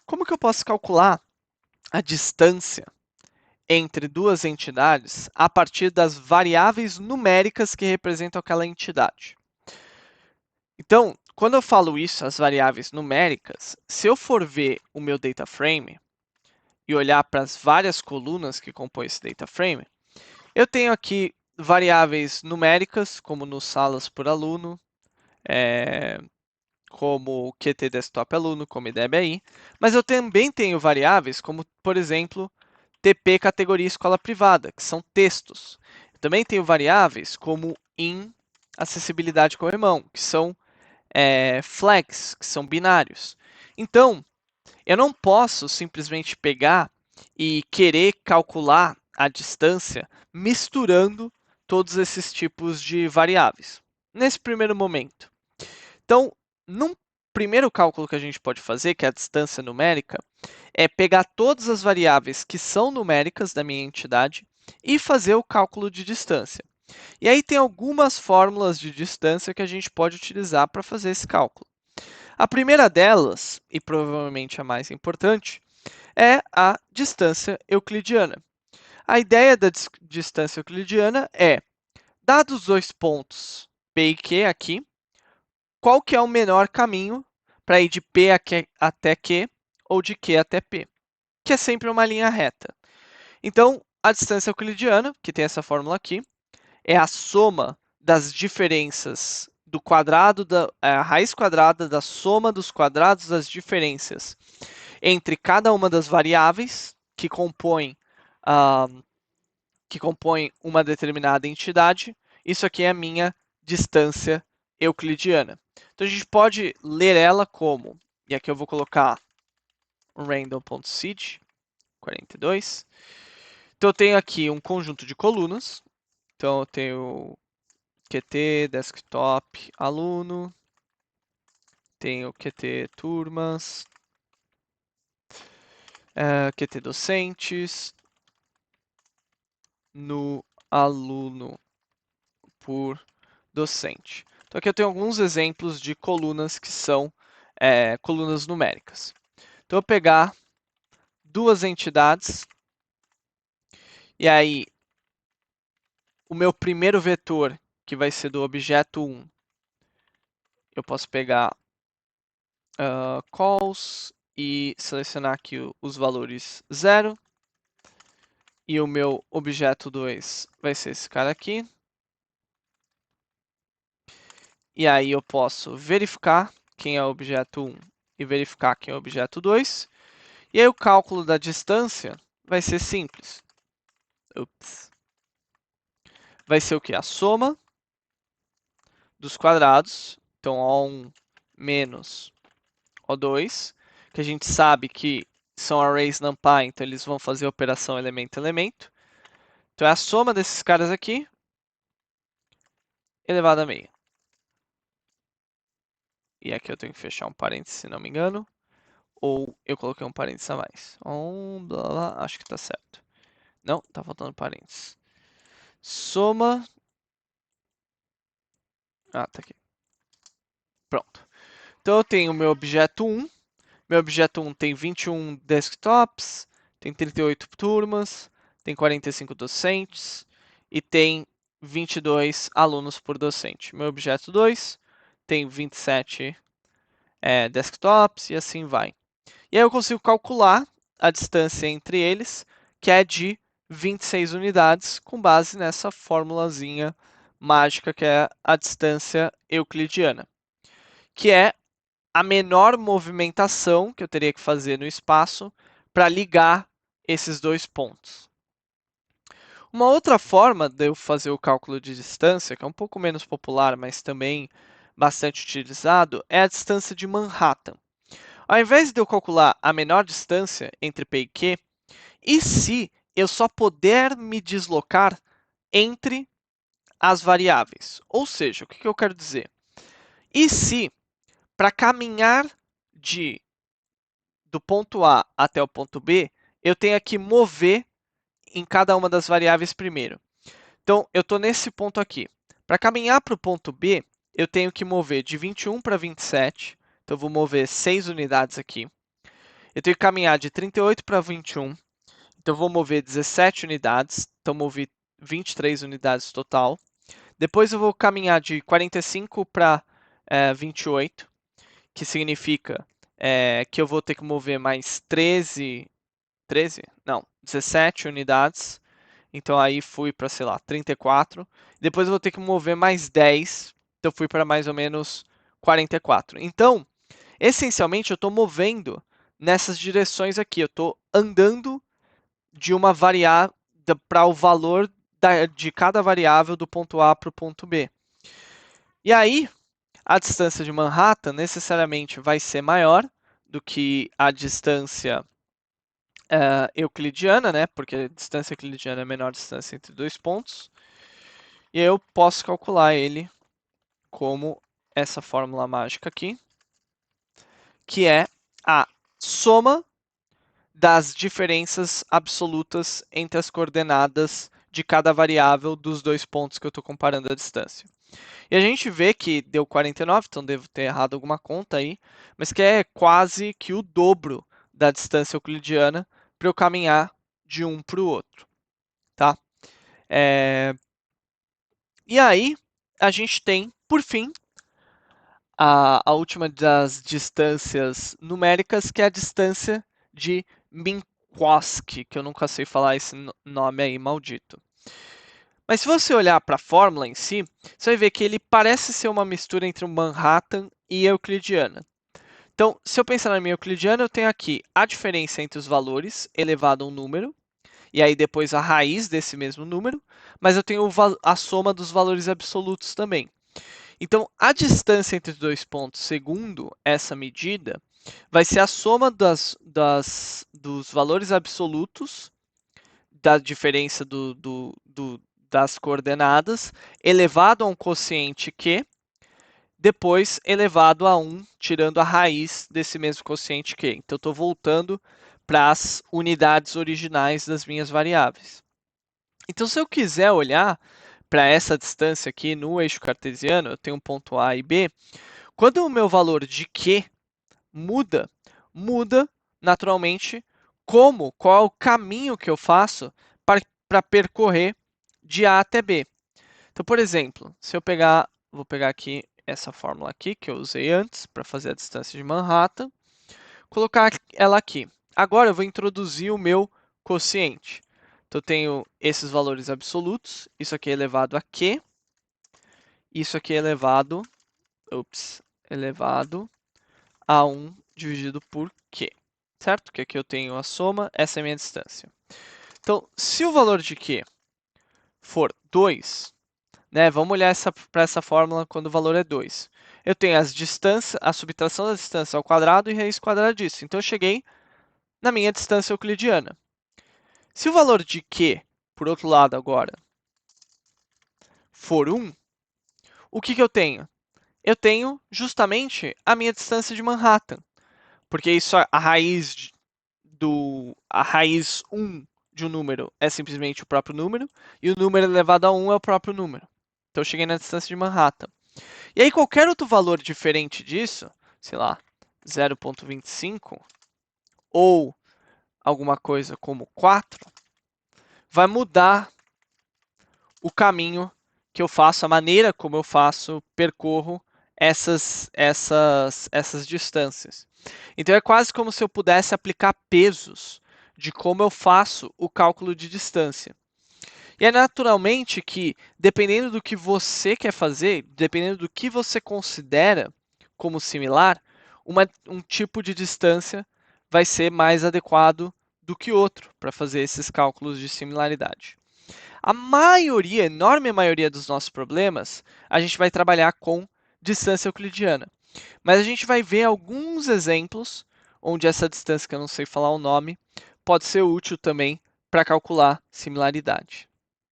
como que eu posso calcular a distância entre duas entidades a partir das variáveis numéricas que representam aquela entidade? Então, quando eu falo isso, as variáveis numéricas, se eu for ver o meu data frame e olhar para as várias colunas que compõem esse data frame, eu tenho aqui variáveis numéricas, como no salas por aluno, como QT desktop aluno, como IDEB, mas eu também tenho variáveis como, por exemplo, TP categoria escola privada, que são textos. Eu também tenho variáveis como in acessibilidade com irmão, que são flags, que são binários. Então, eu não posso simplesmente pegar e querer calcular a distância misturando todos esses tipos de variáveis, nesse primeiro momento. Então, num primeiro cálculo que a gente pode fazer, que é a distância numérica, é pegar todas as variáveis que são numéricas da minha entidade e fazer o cálculo de distância. E aí tem algumas fórmulas de distância que a gente pode utilizar para fazer esse cálculo. A primeira delas, e provavelmente a mais importante, é a distância euclidiana. A ideia da distância euclidiana é, dados os dois pontos P e Q aqui, qual que é o menor caminho para ir de P até Q ou de Q até P, que é sempre uma linha reta. Então, a distância euclidiana, que tem essa fórmula aqui, é a soma das diferenças do quadrado a raiz quadrada da soma dos quadrados das diferenças entre cada uma das variáveis que compõem uma determinada entidade. Isso aqui é a minha distância euclidiana. Então a gente pode ler ela como, e aqui eu vou colocar um random.seed 42. Então eu tenho aqui um conjunto de colunas. Então eu tenho QT, desktop, aluno, tenho QT turmas, QT docentes, no aluno por docente. Então aqui eu tenho alguns exemplos de colunas que são colunas numéricas. Então eu vou pegar duas entidades, e aí o meu primeiro vetor, que vai ser do objeto 1, eu posso pegar calls e selecionar aqui os valores 0. E o meu objeto 2 vai ser esse cara aqui. E aí eu posso verificar quem é o objeto 1 e verificar quem é o objeto 2. E aí o cálculo da distância vai ser simples. Vai ser o que? A soma dos quadrados. Então, O1 menos O2, que a gente sabe que são arrays NumPy, então eles vão fazer a operação elemento-elemento. Então, é a soma desses caras aqui, elevado a meio. E aqui eu tenho que fechar um parênteses, se não me engano. Ou eu coloquei um parênteses a mais. Blá, blá, acho que está certo. Não, está faltando parênteses. Soma. Ah, tá aqui. Pronto. Então eu tenho o meu objeto 1. Meu objeto 1 tem 21 desktops, tem 38 turmas, tem 45 docentes e tem 22 alunos por docente. Meu objeto 2 tem 27 desktops e assim vai. E aí eu consigo calcular a distância entre eles, que é de 26 unidades, com base nessa formulazinha mágica que é a distância euclidiana, que é a menor movimentação que eu teria que fazer no espaço para ligar esses dois pontos. Uma outra forma de eu fazer o cálculo de distância, que é um pouco menos popular, mas também bastante utilizado, é a distância de Manhattan. Ao invés de eu calcular a menor distância entre P e Q, e se eu só puder me deslocar entre as variáveis? Ou seja, o que eu quero dizer? E se, para caminhar do ponto A até o ponto B, eu tenho que mover em cada uma das variáveis primeiro? Então, eu estou nesse ponto aqui. Para caminhar para o ponto B, eu tenho que mover de 21 para 27. Então, eu vou mover 6 unidades aqui. Eu tenho que caminhar de 38 para 21, então vou mover 17 unidades, então movi 23 unidades total. Depois eu vou caminhar de 45 para 28, que significa que eu vou ter que mover mais 13? Não, 17 unidades. Então aí fui para, sei lá, 34. Depois eu vou ter que mover mais 10, então fui para mais ou menos 44. Então, essencialmente, eu estou movendo nessas direções aqui. Eu estou andando de uma variável para o valor de cada variável do ponto A para o ponto B. E aí, a distância de Manhattan necessariamente vai ser maior do que a distância euclidiana, né? Porque a distância euclidiana é a menor distância entre dois pontos. E eu posso calcular ele como essa fórmula mágica aqui, que é a soma das diferenças absolutas entre as coordenadas de cada variável dos dois pontos que eu estou comparando a distância. E a gente vê que deu 49, então devo ter errado alguma conta aí, mas que é quase que o dobro da distância euclidiana para eu caminhar de um para o outro, tá? E aí, a gente tem, por fim, a última das distâncias numéricas, que é a distância de Minkowski, que eu nunca sei falar esse nome aí, maldito. Mas se você olhar para a fórmula em si, você vai ver que ele parece ser uma mistura entre o Manhattan e a euclidiana. Então, se eu pensar na minha euclidiana, eu tenho aqui a diferença entre os valores elevado a um número, e aí depois a raiz desse mesmo número, mas eu tenho a soma dos valores absolutos também. Então, a distância entre os dois pontos, segundo essa medida, vai ser a soma dos valores absolutos da diferença das coordenadas elevado a um quociente Q, depois elevado a 1, tirando a raiz desse mesmo quociente Q. Então, estou voltando para as unidades originais das minhas variáveis. Então, se eu quiser olhar para essa distância aqui no eixo cartesiano, eu tenho um ponto A e B. Quando o meu valor de Q muda, muda naturalmente qual é o caminho que eu faço para percorrer de A até B. Então, por exemplo, se eu vou pegar aqui essa fórmula aqui que eu usei antes para fazer a distância de Manhattan, colocar ela aqui. Agora eu vou introduzir o meu quociente. Então, eu tenho esses valores absolutos, isso aqui é elevado a Q, isso aqui é elevado a 1 dividido por Q, certo? Que aqui eu tenho a soma, essa é a minha distância. Então, se o valor de Q for 2, né, vamos olhar para essa fórmula quando o valor é 2. Eu tenho a subtração da distância ao quadrado e raiz quadrada disso. Então, eu cheguei na minha distância euclidiana. Se o valor de Q, por outro lado agora, for 1, o que eu tenho? Eu tenho justamente a minha distância de Manhattan, porque isso a raiz a raiz 1 de um número é simplesmente o próprio número, e o número elevado a 1 é o próprio número. Então eu cheguei na distância de Manhattan. E aí qualquer outro valor diferente disso, sei lá, 0,25 ou alguma coisa como 4, vai mudar o caminho que eu faço, a maneira como eu percorro essas distâncias. Então é quase como se eu pudesse aplicar pesos de como eu faço o cálculo de distância. E é naturalmente que, dependendo do que você quer fazer, dependendo do que você considera como similar, um tipo de distância vai ser mais adequado do que outro para fazer esses cálculos de similaridade. A maioria, enorme maioria dos nossos problemas, a gente vai trabalhar com distância euclidiana. Mas a gente vai ver alguns exemplos onde essa distância, que eu não sei falar o nome, pode ser útil também para calcular similaridade.